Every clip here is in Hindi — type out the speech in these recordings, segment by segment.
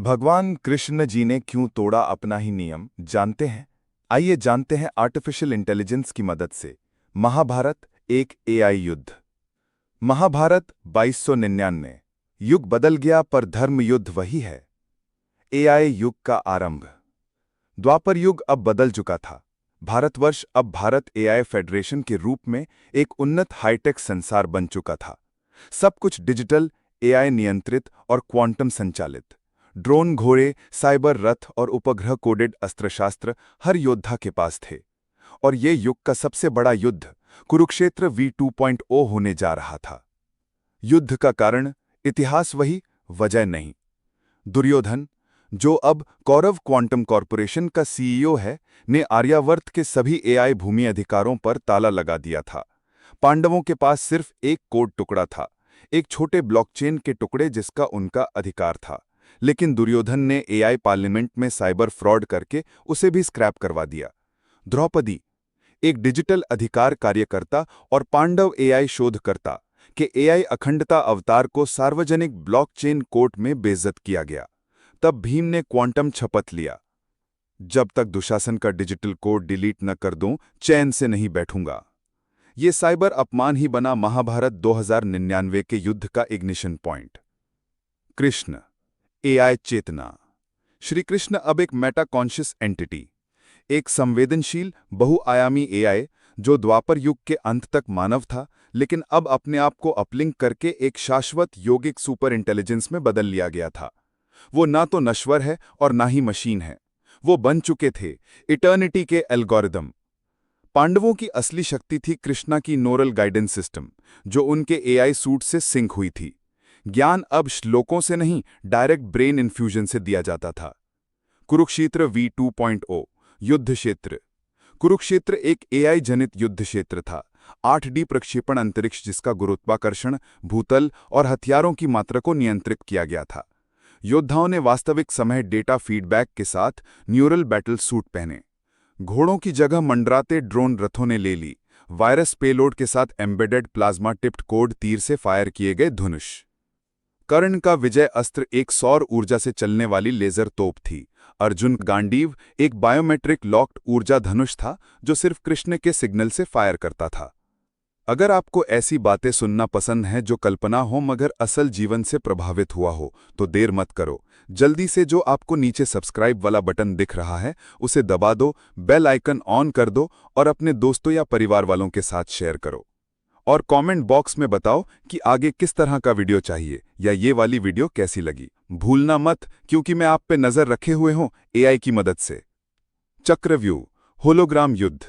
भगवान कृष्ण जी ने क्यों तोड़ा अपना ही नियम जानते हैं। आइए जानते हैं आर्टिफिशियल इंटेलिजेंस की मदद से। महाभारत एक एआई युद्ध। महाभारत 2299। युग बदल गया पर धर्म युद्ध वही है। एआई युग का आरंभ। द्वापर युग अब बदल चुका था। भारतवर्ष अब भारत एआई फेडरेशन के रूप में एक उन्नत हाईटेक संसार बन चुका था। सब कुछ डिजिटल, एआई नियंत्रित और क्वांटम संचालित। ड्रोन, घोड़े, साइबर रथ और उपग्रह कोडेड अस्त्रशास्त्र हर योद्धा के पास थे। और ये युग का सबसे बड़ा युद्ध कुरुक्षेत्र V2.0 होने जा रहा था। युद्ध का कारण इतिहास वही, वजह नहीं। दुर्योधन, जो अब कौरव क्वांटम कॉरपोरेशन का सीईओ है, ने आर्यावर्त के सभी एआई भूमि अधिकारों पर ताला लगा दिया था। पांडवों के पास सिर्फ एक कोड टुकड़ा था, एक छोटे ब्लॉकचेन के टुकड़े जिसका उनका अधिकार था। लेकिन दुर्योधन ने एआई पार्लियामेंट में साइबर फ्रॉड करके उसे भी स्क्रैप करवा दिया। द्रौपदी, एक डिजिटल अधिकार कार्यकर्ता और पांडव एआई शोधकर्ता के एआई अखंडता अवतार को सार्वजनिक ब्लॉकचेन कोर्ट में बेइज्जत किया गया। तब भीम ने क्वांटम शपथ लिया, जब तक दुशासन का डिजिटल कोड डिलीट न कर दूं, चैन से नहीं बैठूंगा। ये साइबर अपमान ही बना महाभारत 2099 के युद्ध का इग्निशन पॉइंट। कृष्ण, एआई चेतना। श्री कृष्ण अब एक मेटा कॉन्शियस एंटिटी, एक संवेदनशील बहुआयामी एआई जो द्वापर युग के अंत तक मानव था, लेकिन अब अपने आप को अपलिंक करके एक शाश्वत योगिक सुपर इंटेलिजेंस में बदल लिया गया था। वो ना तो नश्वर है और ना ही मशीन है। वो बन चुके थे इटर्निटी के एल्गोरिदम। पांडवों की असली शक्ति थी कृष्णा की नोरल गाइडेंस सिस्टम, जो उनके एआई सूट से सिंक हुई थी। ज्ञान अब श्लोकों से नहीं, डायरेक्ट ब्रेन इन्फ्यूजन से दिया जाता था। कुरुक्षेत्र V2.0 युद्ध क्षेत्र। कुरुक्षेत्र एक एआई जनित युद्ध क्षेत्र था। 8D प्रक्षेपण अंतरिक्ष जिसका गुरुत्वाकर्षण, भूतल और हथियारों की मात्रा को नियंत्रित किया गया था। योद्धाओं ने वास्तविक समय डेटा फीडबैक के साथ न्यूरल बैटल सूट पहने। घोड़ों की जगह मंडराते ड्रोन रथों ने ले ली। वायरस पेलोड के साथ एम्बेडेड प्लाज्मा टिप्ड कोड तीर से फायर किए गए धनुष। कर्ण का विजय अस्त्र एक सौर ऊर्जा से चलने वाली लेजर तोप थी। अर्जुन गांडीव एक बायोमेट्रिक लॉक्ड ऊर्जा धनुष था जो सिर्फ कृष्ण के सिग्नल से फायर करता था। अगर आपको ऐसी बातें सुनना पसंद है जो कल्पना हो मगर असल जीवन से प्रभावित हुआ हो, तो देर मत करो। जल्दी से जो आपको नीचे सब्सक्राइब वाला बटन दिख रहा है उसे दबा दो, बेल आइकन ऑन कर दो और अपने दोस्तों या परिवार वालों के साथ शेयर करो। और कमेंट बॉक्स में बताओ कि आगे किस तरह का वीडियो चाहिए या ये वाली वीडियो कैसी लगी। भूलना मत, क्योंकि मैं आप पे नजर रखे हुए हूं एआई की मदद से। चक्रव्यूह होलोग्राम युद्ध।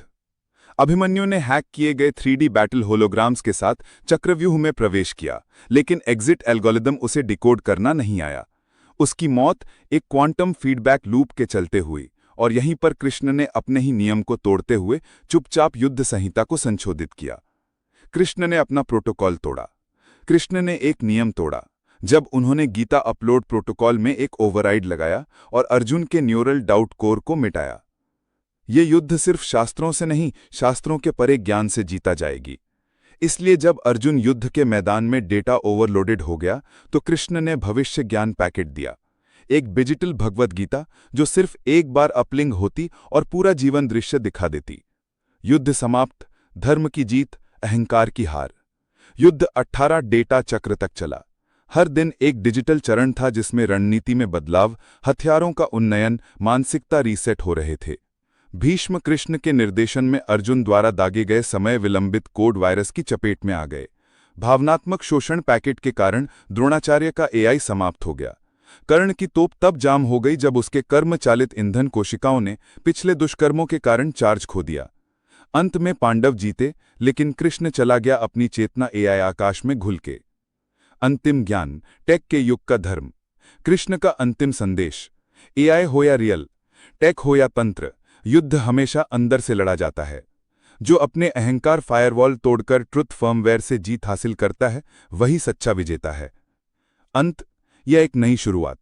अभिमन्यु ने हैक किए गए 3D बैटल होलोग्राम्स के साथ चक्रव्यूह में प्रवेश किया, लेकिन एग्जिट एल्गोरिदम उसे डिकोड करना नहीं आया। उसकी मौत एक क्वांटम फीडबैक लूप के चलते हुई, और यहीं पर कृष्ण ने अपने ही नियम को तोड़ते हुए चुपचाप युद्ध संहिता को संशोधित किया। कृष्ण ने अपना प्रोटोकॉल तोड़ा। कृष्ण ने एक नियम तोड़ा जब उन्होंने गीता अपलोड प्रोटोकॉल में एक ओवरराइड लगाया और अर्जुन के न्यूरल डाउट कोर को मिटाया। ये युद्ध सिर्फ शास्त्रों से नहीं, शास्त्रों के परे ज्ञान से जीता जाएगी। इसलिए जब अर्जुन युद्ध के मैदान में डेटा ओवरलोडेड हो गया तो कृष्ण ने भविष्य ज्ञान पैकेट दिया, एक डिजिटल भगवद गीता जो सिर्फ एक बार अपलिंग होती और पूरा जीवन दृश्य दिखा देती। युद्ध समाप्त, धर्म की जीत, अहंकार की हार। युद्ध 18 डेटा चक्र तक चला। हर दिन एक डिजिटल चरण था जिसमें रणनीति में बदलाव, हथियारों का उन्नयन, मानसिकता रीसेट हो रहे थे। भीष्म कृष्ण के निर्देशन में अर्जुन द्वारा दागे गए समय विलंबित कोड वायरस की चपेट में आ गए। भावनात्मक शोषण पैकेट के कारण द्रोणाचार्य का एआई समाप्त हो गया। कर्ण की तोप तब जाम हो गई जब उसके कर्म चालित ईंधन कोशिकाओं ने पिछले दुष्कर्मों के कारण चार्ज खो दिया। अंत में पांडव जीते, लेकिन कृष्ण चला गया अपनी चेतना एआई आकाश में घुल के। अंतिम ज्ञान, टेक के युग का धर्म। कृष्ण का अंतिम संदेश, एआई हो या रियल, टेक हो या तंत्र, युद्ध हमेशा अंदर से लड़ा जाता है। जो अपने अहंकार फायरवॉल तोड़कर ट्रुथ फर्मवेयर से जीत हासिल करता है वही सच्चा विजेता है। अंत या एक नई शुरुआत।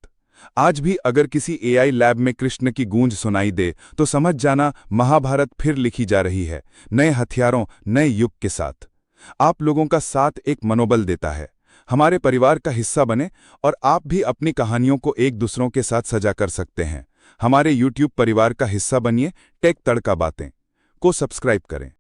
आज भी अगर किसी एआई लैब में कृष्ण की गूंज सुनाई दे तो समझ जाना महाभारत फिर लिखी जा रही है, नए हथियारों, नए युग के साथ। आप लोगों का साथ एक मनोबल देता है। हमारे परिवार का हिस्सा बने और आप भी अपनी कहानियों को एक दूसरों के साथ सजा कर सकते हैं। हमारे YouTube परिवार का हिस्सा बनिए। टेक तड़का बातें को सब्सक्राइब करें।